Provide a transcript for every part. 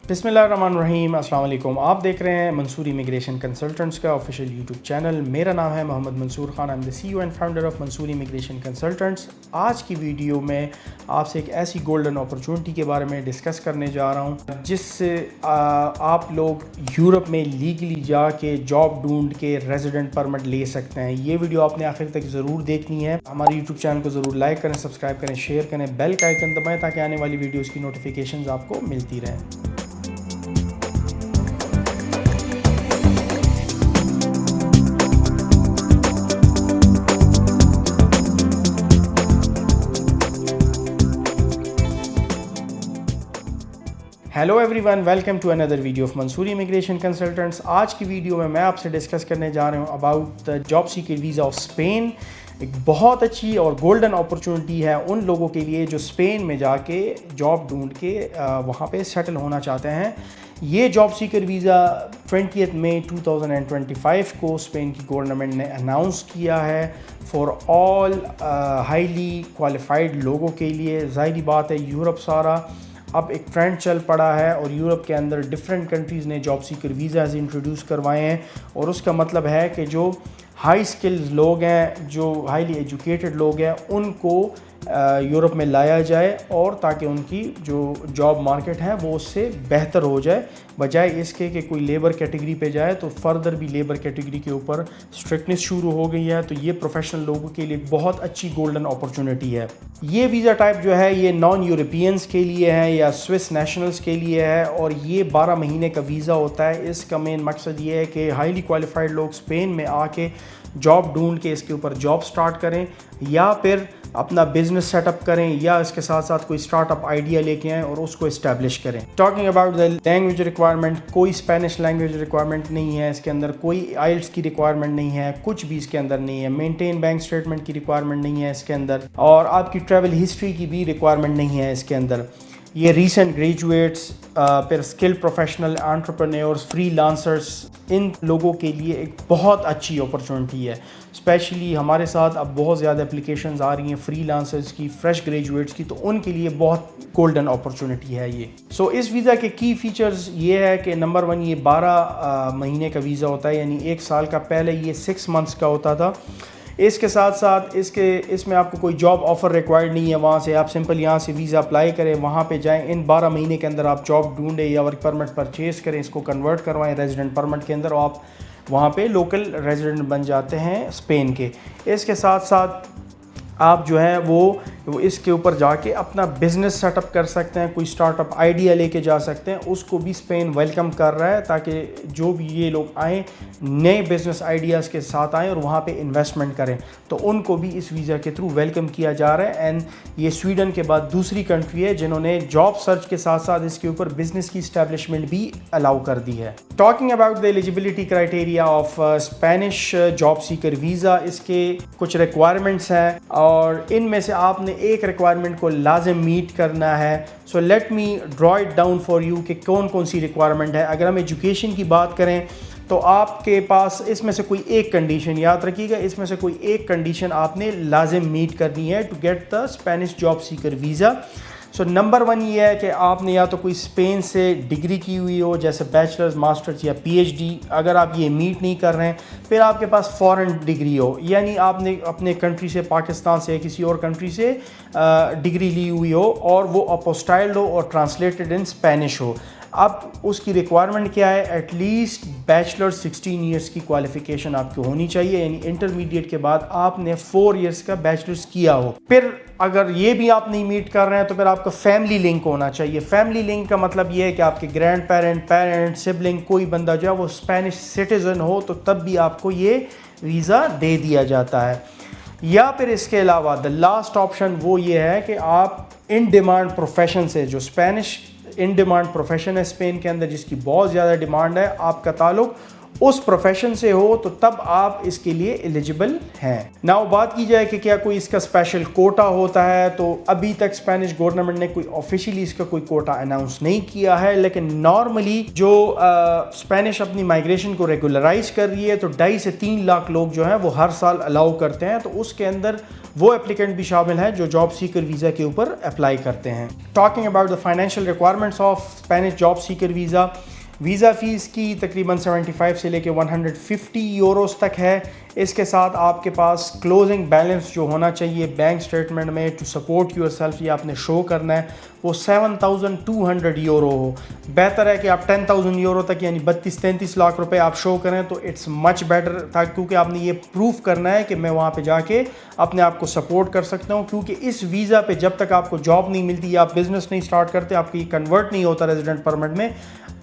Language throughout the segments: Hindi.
बिस्मिल्लाहिर्रहमानिर्रहीम, अस्सलाम वालेकुम। आप देख रहे हैं मंसूर इमिग्रेशन कंसल्टेंट्स का ऑफिशियल यूट्यूब चैनल। मेरा नाम है Mohammad Mansoor Khan. I am the CEO and founder of Mansoor immigration consultants. आज की वीडियो में आपसे एक ऐसी गोल्डन अपॉर्चुनिटी के बारे में डिस्कस करने जा रहा हूं जिससे आप लोग यूरोप में लीगली जाके जॉब ढूंढ के रेजिडेंट परमिट ले सकते हैं। ये वीडियो आपने आखिर तक ज़रूर देखनी है। हमारे यूट्यूब चैनल को ज़रूर लाइक करें, सब्सक्राइब करें, शेयर करें, बेल का आइकन दबाएं ताकि आने वाली वीडियोज़ की नोटिफिकेशन आपको मिलती रहें। Hello everyone, welcome to another video of Mansoor immigration consultants. आज की वीडियो में मैं आपसे डिस्कस करने जा रहा हूँ about the job seeker visa of Spain. एक बहुत अच्छी और गोल्डन अपॉर्चुनिटी है उन लोगों के लिए जो स्पेन में जाके जॉब ढूंढ के वहाँ पे सेटल होना चाहते हैं। ये जॉब सीकर वीज़ा 20 मई 2025 को स्पेन की गवर्नमेंट ने अनाउंस किया है फॉर ऑल हाईली क्वालिफाइड लोगों के लिए। ज़ाहिर बात है, यूरोप सारा अब एक ट्रेंड चल पड़ा है और यूरोप के अंदर डिफरेंट कंट्रीज़ ने जॉब सीकर वीज़ाज़ इंट्रोड्यूस करवाए हैं। और उसका मतलब है कि जो हाई स्किल्स लोग हैं, जो हाईली एजुकेटेड लोग हैं, उनको यूरोप में लाया जाए और ताकि उनकी जो जॉब मार्केट है वो उससे बेहतर हो जाए, बजाय इसके कि कोई लेबर कैटेगरी पे जाए तो फर्दर भी लेबर कैटेगरी के ऊपर स्ट्रिक्टनेस शुरू हो गई है। तो ये प्रोफेशनल लोगों के लिए बहुत अच्छी गोल्डन अपॉर्चुनिटी है। ये वीज़ा टाइप जो है ये नॉन यूरोपियंस के लिए है या स्विस नेशनल्स के लिए है और ये 12 महीने का वीज़ा होता है। इसका मेन मकसद ये है कि हाईली क्वालिफाइड लोग स्पेन में आके जॉब ढूंढ के इसके ऊपर जॉब स्टार्ट करें या फिर अपना बिजनेस सेटअप करें या इसके साथ साथ कोई स्टार्टअप आइडिया लेके आएँ और उसको इस्टेब्लिश करें। Talking about the language requirement, कोई स्पेनिश लैंग्वेज रिक्वायरमेंट नहीं है इसके अंदर, कोई आइल्स की रिक्वायरमेंट नहीं है, कुछ भी इसके अंदर नहीं है। मेंटेन बैंक स्टेटमेंट की रिक्वायरमेंट नहीं है इसके अंदर और आपकी ट्रैवल हिस्ट्री की भी रिक्वायरमेंट नहीं है इसके अंदर। ये रीसेंट ग्रेजुएट्स, फिर स्किल्ड प्रोफेशनल, एंटरप्रेन्योर्स, फ्रीलांसर्स, इन लोगों के लिए एक बहुत अच्छी अपॉर्चुनिटी है। स्पेशली हमारे साथ अब बहुत ज़्यादा एप्लीकेशंस आ रही हैं फ्रीलांसर्स की, फ्रेश ग्रेजुएट्स की, तो उनके लिए बहुत गोल्डन अपॉर्चुनिटी है ये। सो इस वीज़ा के की फ़ीचर्स ये है कि नंबर 1, ये 12 महीने का वीज़ा होता है, यानी 1 साल का। पहले ये 6 मंथ्स का होता था। इसके साथ साथ इसमें आपको कोई जॉब ऑफ़र रिक्वायर्ड नहीं है। वहाँ से आप सिंपल यहाँ से वीज़ा अप्लाई करें, वहाँ पे जाएं, इन 12 महीने के अंदर आप जॉब ढूंढें या वर्क परमिट परचेज़ करें, इसको कन्वर्ट करवाएं रेजिडेंट परमिट के अंदर और आप वहाँ पे लोकल रेजिडेंट बन जाते हैं स्पेन के। इसके साथ साथ आप जो है वो इसके ऊपर जाके अपना बिज़नेस सेटअप कर सकते हैं, कोई स्टार्टअप आइडिया लेके जा सकते हैं, उसको भी स्पेन वेलकम कर रहा है ताकि जो भी ये लोग आएँ नए बिज़नेस आइडियाज़ के साथ आएँ और वहाँ पे इन्वेस्टमेंट करें, तो उनको भी इस वीज़ा के थ्रू वेलकम किया जा रहा है। एंड ये स्वीडन के बाद दूसरी कंट्री है जिन्होंने जॉब सर्च के साथ साथ इसके ऊपर बिज़नेस की इस्टेब्लिशमेंट भी अलाउ कर दी है। Talking about the eligibility criteria of Spanish job seeker visa, इसके कुछ रिक्वायरमेंट्स हैं और इनमें से आपने एक रिक्वायरमेंट को लाजिम मीट करना है। So let me draw it down for you कि कौन कौन सी रिक्वायरमेंट है। अगर हम एजुकेशन की बात करें तो आपके पास इसमें से कोई एक कंडीशन, याद रखिएगा, इसमें से कोई एक कंडीशन आपने लाजिम मीट करनी है to get the Spanish job seeker visa. So number 1 ये है कि आपने या तो कोई स्पेन से डिग्री की हुई हो, जैसे बैचलर्स, मास्टर्स या PhD। अगर आप ये मीट नहीं कर रहे हैं, फिर आपके पास फॉरेन डिग्री हो, यानी आपने अपने कंट्री से, पाकिस्तान से, किसी और कंट्री से डिग्री ली हुई हो और वो अपोस्टाइल्ड हो और ट्रांसलेटेड इन स्पेनिश हो। अब उसकी रिक्वायरमेंट क्या है? एटलीस्ट बैचलर 16 ईयर्स की क्वालिफ़िकेशन आपकी होनी चाहिए, यानी इंटरमीडिएट के बाद आपने 4 ईयर्स का बैचलर्स किया हो। फिर अगर ये भी आप नहीं मीट कर रहे हैं तो फिर आपका फैमिली लिंक होना चाहिए। फैमिली लिंक का मतलब ये है कि आपके ग्रैंड पेरेंट, सिबलिंग, कोई बंदा जो है वो स्पेनिश सिटीज़न हो, तो तब भी आपको ये वीज़ा दे दिया जाता है। या फिर इसके अलावा द लास्ट ऑप्शन वो ये है कि आप इन डिमांड प्रोफेशन से, जो स्पेनिश इन डिमांड प्रोफेशन है स्पेन के अंदर जिसकी बहुत ज़्यादा डिमांड है, आपका ताल्लुक उस प्रोफेशन से हो, तो तब आप इसके लिए एलिजिबल हैं। नाउ बात की जाए कि क्या कोई इसका स्पेशल कोटा होता है, तो अभी तक स्पेनिश गवर्नमेंट ने कोई ऑफिशियली इसका कोई कोटा अनाउंस नहीं किया है, लेकिन नॉर्मली जो स्पेनिश अपनी माइग्रेशन को रेगुलराइज कर रही है तो 2.5 से 3 लाख लोग जो हैं वो हर साल अलाउ करते हैं। तो उसके अंदर वो एप्लीकेंट भी शामिल हैं जो जॉब सीकर वीज़ा के ऊपर अप्लाई करते हैं। Talking about the financial requirements of Spanish job seeker visa fees की तकरीबन 75 से लेके 150 यूरोस तक है। इसके साथ आपके पास क्लोजिंग बैलेंस जो होना चाहिए बैंक स्टेटमेंट में टू सपोर्ट योर सेल्फ, ये आपने शो करना है, वो 7200 यूरो हो। बेहतर है कि आप 10,000 यूरो तक यानी 32-33 लाख रुपए आप शो करें तो इट्स मच बेटर था, क्योंकि आपने ये प्रूफ करना है कि मैं वहाँ पे जाके अपने आप को सपोर्ट कर सकता हूँ। क्योंकि इस वीज़ा पे जब तक आपको जॉब नहीं मिलती या आप बिज़नेस नहीं स्टार्ट करते, आपकी कन्वर्ट नहीं होता रेजिडेंट परमिट में,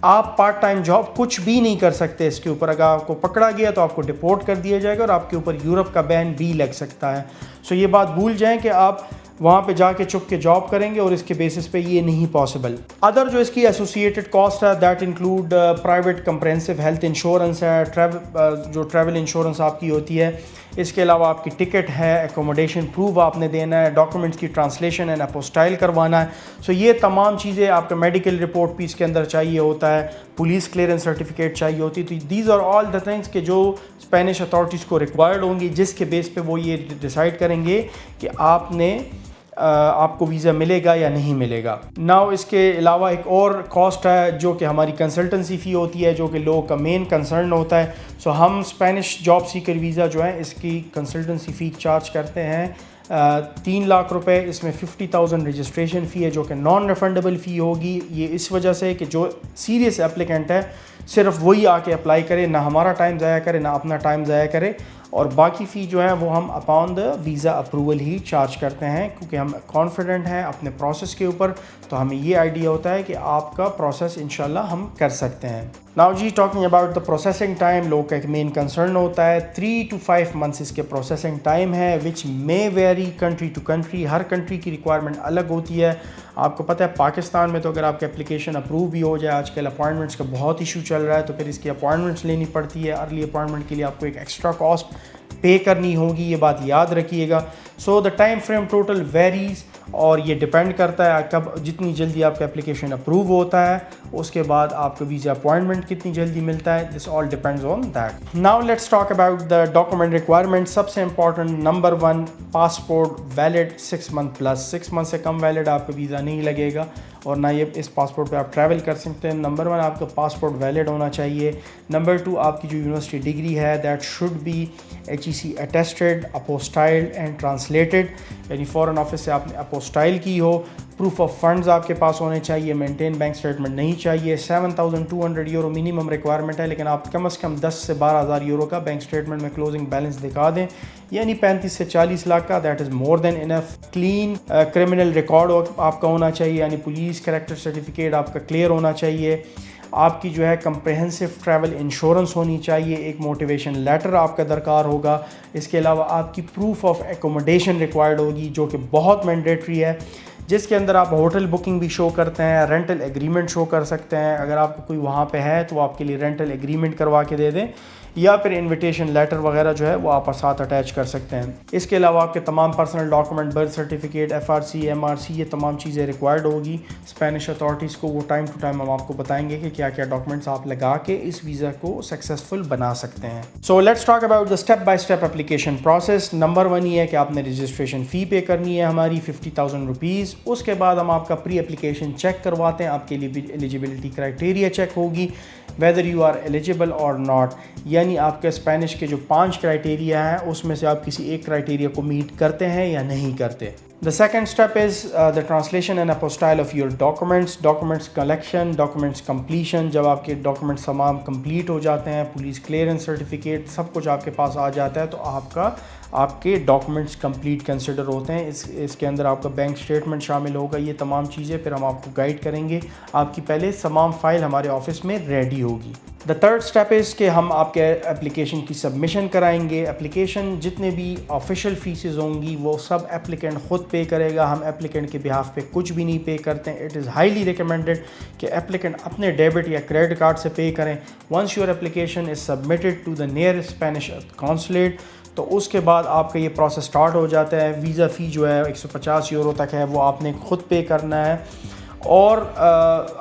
आप पार्ट टाइम जॉब कुछ भी नहीं कर सकते इसके ऊपर। अगर आपको पकड़ा गया तो आपको डिपोर्ट कर दिया जाएगा और आपके ऊपर यूरोप का बैन भी लग सकता है। सो ये बात भूल जाएं कि आप वहाँ पे जाके चुप के जॉब करेंगे और इसके बेसिस पे ये नहीं पॉसिबल। अदर जो इसकी एसोसिएटेड कॉस्ट है that include private comprehensive health insurance है, जो ट्रैवल इंश्योरेंस आपकी होती है। इसके अलावा आपकी टिकट है, एकोमोडेशन प्रूफ आपने देना है, डॉक्यूमेंट्स की ट्रांसलेशन एंड अपोस्टाइल करवाना है। सो ये तमाम चीज़ें, आपका मेडिकल रिपोर्ट भी इसके अंदर चाहिए होता है, पुलिस क्लियरेंस सर्टिफिकेट चाहिए होती है। तो these are all the things के जो स्पेनिश अथॉरिटीज़ को रिक्वायर्ड होंगी, जिसके बेस पे वो ये डिसाइड करेंगे कि आपको वीज़ा मिलेगा या नहीं मिलेगा। नाउ इसके अलावा एक और कॉस्ट है जो कि हमारी कंसल्टेंसी फ़ी होती है, जो कि लोगों का मेन कंसर्न होता है। सो हम स्पेनिश जॉब सीकर वीज़ा जो है इसकी कंसल्टेंसी फ़ी चार्ज करते हैं 3 लाख रुपए। इसमें 50,000 रजिस्ट्रेशन फ़ी है जो कि नॉन रिफंडेबल फ़ी होगी। ये इस वजह से कि जो सीरियस एप्लीकेंट है सिर्फ वही आके अप्लाई करे, ना हमारा टाइम ज़ाया करे ना अपना टाइम ज़ाया करे, और बाकी फ़ी जो है वो हम upon the visa approval he charge करते हैं, क्योंकि हम कॉन्फिडेंट हैं अपने प्रोसेस के ऊपर। तो हमें ये आइडिया होता है कि आपका प्रोसेस इंशाल्लाह हम कर सकते हैं। नाउ जी, talking about the processing time, लोग का एक मेन कंसर्न होता है 3 to 5 मंथ्स इसके प्रोसेसिंग टाइम है, which may vary country to country. हर कंट्री की रिक्वायरमेंट अलग होती है। आपको पता है पाकिस्तान में तो अगर आपकी एप्लीकेशन अप्रूव भी हो जाए, आजकल अपॉइंटमेंट्स का बहुत इशू चल रहा है, तो फिर इसकी अपॉइंटमेंट्स लेनी पड़ती है। अर्ली अपॉइंटमेंट के लिए आपको एक एक्स्ट्रा कॉस्ट पे करनी होगी, ये बात याद रखिएगा। So the time frame total varies, और ये डिपेंड करता है कब, जितनी जल्दी आपका एप्लीकेशन अप्रूव होता है उसके बाद आपको वीज़ा अपॉइंटमेंट कितनी जल्दी मिलता है। This all depends on that. Now let's talk about the document requirement. सबसे important number 1, passport valid 6 month plus. 6 month से कम वैलिड आपका वीज़ा नहीं लगेगा और ना ये इस पासपोर्ट पे आप ट्रैवल कर सकते हैं। नंबर 1 आपका पासपोर्ट वैलिड होना चाहिए। नंबर 2 आपकी जो यूनिवर्सिटी डिग्री है that should be HEC attested, apostilled and translated, यानी फ़ॉरेन ऑफिस से आपने अपोस्टाइल की हो। प्रूफ ऑफ फंड्स आपके पास होने चाहिए, मेंटेन बैंक स्टेटमेंट नहीं चाहिए। 7,200 यूरो मिनिमम रिक्वायरमेंट है, लेकिन आप कम से कम 10 से 12,000 यूरो का बैंक स्टेटमेंट में क्लोजिंग बैलेंस दिखा दें, यानी 35 से 40 लाख का। That is more than enough. Clean criminal record आपका होना चाहिए, यानी पुलिस कैरेक्टर सर्टिफिकेट आपका क्लियर होना चाहिए। आपकी जो है कंप्रेहेंसिव ट्रैवल इंश्योरेंस होनी चाहिए। एक मोटिवेशन लेटर आपका दरकार होगा। इसके अलावा आपकी प्रूफ ऑफ एकोमोडेशन रिक्वायर्ड होगी, जो कि बहुत मैंडेटरी है, जिसके अंदर आप होटल बुकिंग भी शो करते हैं, रेंटल एग्रीमेंट शो कर सकते हैं। अगर आपको कोई वहाँ पे है तो वो आपके लिए रेंटल एग्रीमेंट करवा के दे दें, या फिर इनविटेशन लेटर वगैरह जो है वो आप साथ अटैच कर सकते हैं। इसके अलावा आपके तमाम personal document, birth certificate, FRC, MRC, ये तमाम चीज़ें रिक्वायर्ड होगी स्पेनिश अथॉरिटीज़ को। वो टाइम टू टाइम हम आपको बताएंगे कि क्या क्या डॉक्यूमेंट्स आप लगा के इस वीज़ा को सक्सेसफुल बना सकते हैं। So let's talk about the step by step application process. Number 1 ये है कि आपने रजिस्ट्रेशन फ़ी पे करनी है हमारी 50,000 रुपीज़। उसके बाद हम आपका प्री एप्लीकेशन चेक करवाते हैं, आपके लिए एलिजिबिलिटी क्राइटेरिया चेक होगी, वेदर यू आर एलिजिबल और नॉट, यानी आपके स्पेनिश के जो 5 क्राइटेरिया हैं उसमें से आप किसी एक क्राइटेरिया को मीट करते हैं या नहीं करते। The second step is the translation and apostille of your documents collection, documents completion. जब आपके डॉक्यूमेंट्स तमाम कंप्लीट हो जाते हैं, पुलिस क्लियरेंस सर्टिफिकेट सब कुछ आपके पास आ जाता है, तो आपके डॉक्यूमेंट्स कंप्लीट कंसिडर होते हैं। इसके अंदर आपका बैंक स्टेटमेंट शामिल होगा। ये तमाम चीज़ें फिर हम आपको गाइड करेंगे। आपकी पहले तमाम फाइल हमारे ऑफिस में रेडी होगी। द थर्ड स्टेप इज़ कि हम आपके एप्लीकेशन की सबमिशन कराएंगे। एप्लीकेशन जितने भी ऑफिशियल फीसेस होंगी वो सब एप्लीकेंट ख़ुद पे करेगा। हम एप्लीकेंट के बिहाफ पे कुछ भी नहीं पे करते हैं। इट इज़ हाईली रिकमेंडेड कि एप्लीकेंट अपने डेबिट या क्रेडिट कार्ड से पे करें। Once your application is submitted to the nearest Spanish consulate, तो उसके बाद आपका ये प्रोसेस स्टार्ट हो जाता है। वीज़ा फ़ी जो है 150 यूरो तक है, वो आपने ख़ुद पे करना है। और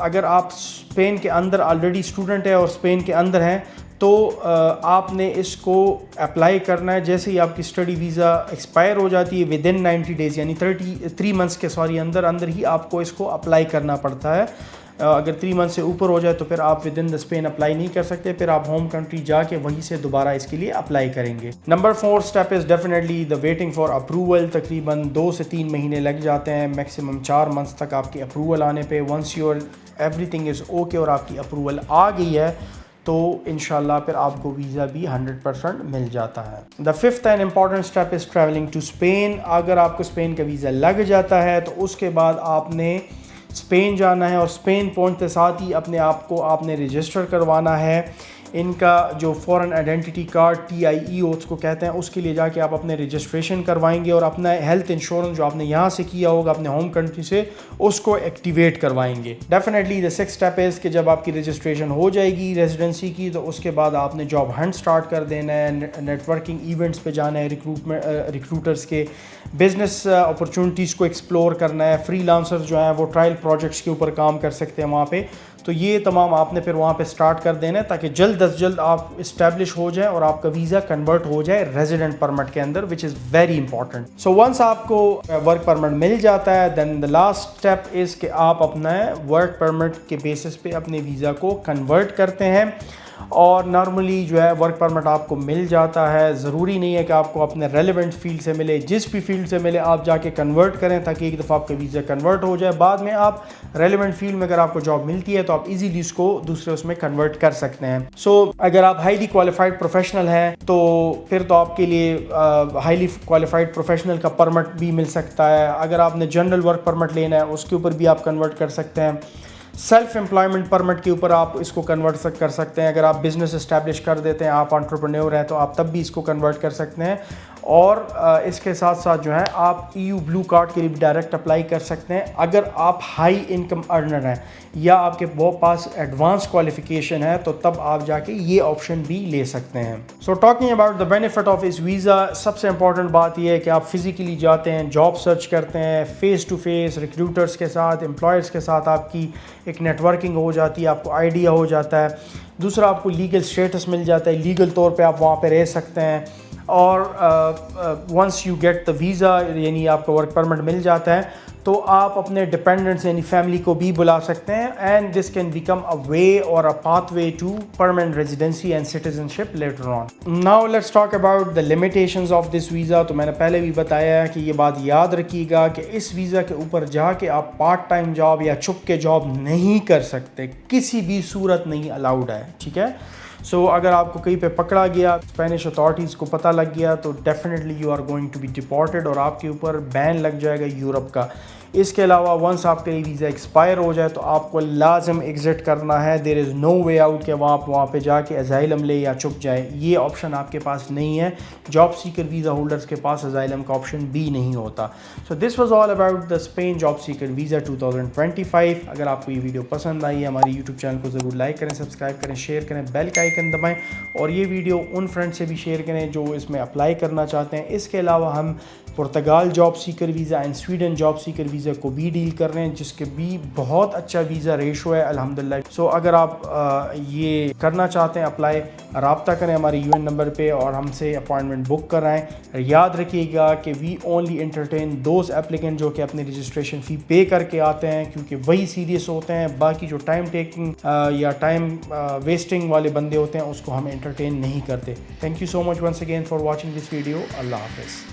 अगर आप स्पेन के अंदर ऑलरेडी स्टूडेंट है और स्पेन के अंदर हैं तो आपने इसको अप्लाई करना है। जैसे ही आपकी स्टडी वीज़ा एक्सपायर हो जाती है विदिन 90 डेज़ यानी 33 मंथ्स के अंदर ही आपको इसको अप्लाई करना पड़ता है। अगर 3 मंथ से ऊपर हो जाए तो फिर आप with in the Spain apply नहीं कर सकते, फिर आप होम कंट्री जाके वहीं से दोबारा इसके लिए अप्लाई करेंगे। Number 4 step is definitely the waiting for approval. तकरीबन 2 से 3 महीने लग जाते हैं, मैक्सिमम 4 मंथ्स तक आपकी अप्रूवल आने पे। Once your everything is okay और आपकी अप्रूवल आ गई है तो इंशाल्लाह फिर आपको वीज़ा भी 100% मिल जाता है। The 5th and important step is travelling to Spain. अगर आपको स्पेन का वीज़ा लग जाता है तो उसके बाद आपने स्पेन जाना है और स्पेन पहुंचते साथ ही अपने आप को आपने रजिस्टर करवाना है। इनका जो फॉरेन आइडेंटिटी कार्ड TIE उसको कहते हैं, उसके लिए जाके आप अपने रजिस्ट्रेशन करवाएंगे और अपना हेल्थ इंश्योरेंस जो आपने यहाँ से किया होगा अपने होम कंट्री से उसको एक्टिवेट करवाएंगे। Definitely the 6th step is कि जब आपकी रजिस्ट्रेशन हो जाएगी रेजिडेंसी की तो उसके बाद आपने जॉब हंट स्टार्ट कर देना है, नेटवर्किंग इवेंट्स पे जाना है, रिक्रूटर्स के बिजनेस अपॉर्चुनिटीज़ को एक्सप्लोर करना है। फ्रीलांसर जो हैं वो ट्रायल प्रोजेक्ट्स के ऊपर काम कर सकते हैं वहाँ पे, तो ये तमाम आपने फिर वहाँ पे स्टार्ट कर देना है ताकि जल्द अज जल्द आप इस्टेब्लिश हो जाए और आपका वीज़ा कन्वर्ट हो जाए रेजिडेंट परमिट के अंदर, which is very important. So once आपको वर्क परमिट मिल जाता है then the last step is कि आप अपना वर्क परमिट के बेसिस पे अपने वीज़ा को कन्वर्ट करते हैं। और नॉर्मली जो है वर्क परमिट आपको मिल जाता है, ज़रूरी नहीं है कि आपको अपने रेलिवेंट फील्ड से मिले, जिस भी फील्ड से मिले आप जाके कन्वर्ट करें ताकि एक दफ़ा आपका वीज़ा कन्वर्ट हो जाए। बाद में आप रेलिवेंट फील्ड में अगर आपको जॉब मिलती है तो आप इजीली इसको दूसरे उसमें कन्वर्ट कर सकते हैं। सो अगर आप हाईली क्वालिफाइड प्रोफेशनल हैं तो फिर तो आपके लिए हाईली क्वालिफाइड प्रोफेशनल का परमिट भी मिल सकता है। अगर आपने जनरल वर्क परमिट लेना है उसके ऊपर भी आप कन्वर्ट कर सकते हैं। सेल्फ एम्प्लॉयमेंट परमिट के ऊपर आप इसको कन्वर्ट कर सकते हैं। अगर आप बिज़नेस इस्टेब्लिश कर देते हैं, आप एंटरप्रेन्योर हैं, तो आप तब भी इसको कन्वर्ट कर सकते हैं। और इसके साथ साथ जो है आप EU ब्लू कार्ड के लिए भी डायरेक्ट अप्लाई कर सकते हैं अगर आप हाई इनकम अर्नर हैं या आपके बहुत पास एडवांस क्वालिफिकेशन है, तो तब आप जाके ये ऑप्शन भी ले सकते हैं। So talking about the benefit of इस वीज़ा, सबसे इंपॉर्टेंट बात यह है कि आप फिज़िकली जाते हैं, जॉब सर्च करते हैं, फेस टू फेस रिक्रूटर्स के साथ, एम्प्लॉयर्स के साथ आपकी एक नेटवर्किंग हो जाती है, आपको आइडिया हो जाता है। दूसरा, आपको लीगल स्टेटस मिल जाता है, लीगल तौर पे आप वहाँ पे रह सकते हैं। और once you get the visa यानी आपको वर्क परमिट मिल जाता है तो आप अपने डिपेंडेंट्स यानी फैमिली को भी बुला सकते हैं and this can become a way or a pathway to permanent residency and citizenship later on. Now let's talk about the limitations of this visa. तो मैंने पहले भी बताया है कि ये बात याद रखिएगा कि इस वीज़ा के ऊपर जाके आप पार्ट टाइम जॉब या छुप के जॉब नहीं कर सकते, किसी भी सूरत नहीं अलाउड है, ठीक है। सो अगर आपको कहीं पे पकड़ा गया, स्पेनिश अथॉरिटीज़ को पता लग गया, तो definitely you are going to be deported और आपके ऊपर बैन लग जाएगा यूरोप का। इसके अलावा वंस आपका ये वीज़ा एक्सपायर हो जाए तो आपको लाजम एग्ज़िट करना है। There is no way out कि आप वहाँ पे जाके अजाइलम ले या छुप जाए, ये ऑप्शन आपके पास नहीं है। जॉब सीकर वीज़ा होल्डर्स के पास अजाइलम का ऑप्शन भी नहीं होता। So this was all about the Spain job seeker visa 2025। अगर आपको ये वीडियो पसंद आई है, हमारे यूट्यूब चैनल को ज़रूर लाइक करें, सब्सक्राइब करें, शेयर करें, बेल का आइकन दबाएँ और ये वीडियो उन फ्रेंड से भी शेयर करें जो इसमें अप्लाई करना चाहते हैं। इसके अलावा हम पुर्तगाल job seeker visa and Sweden job seeker visa को भी डील कर रहे हैं, जिसके भी बहुत अच्छा वीज़ा रेशो है अल्हम्दुलिल्लाह। सो अगर आप ये करना चाहते हैं अप्लाई, राब्ता करें हमारे UN नंबर पे और हमसे अपॉइंटमेंट बुक कराएं। याद रखिएगा कि we only entertain those applicant जो कि अपनी रजिस्ट्रेशन फ़ी पे करके आते हैं, क्योंकि वही सीरियस होते हैं। बाकी जो टाइम टेकिंग या टाइम वेस्टिंग वाले बंदे होते हैं उसको हम एंटरटेन नहीं करते। Thank you so much once again for watching this video. अल्लाह हाफ़िज़।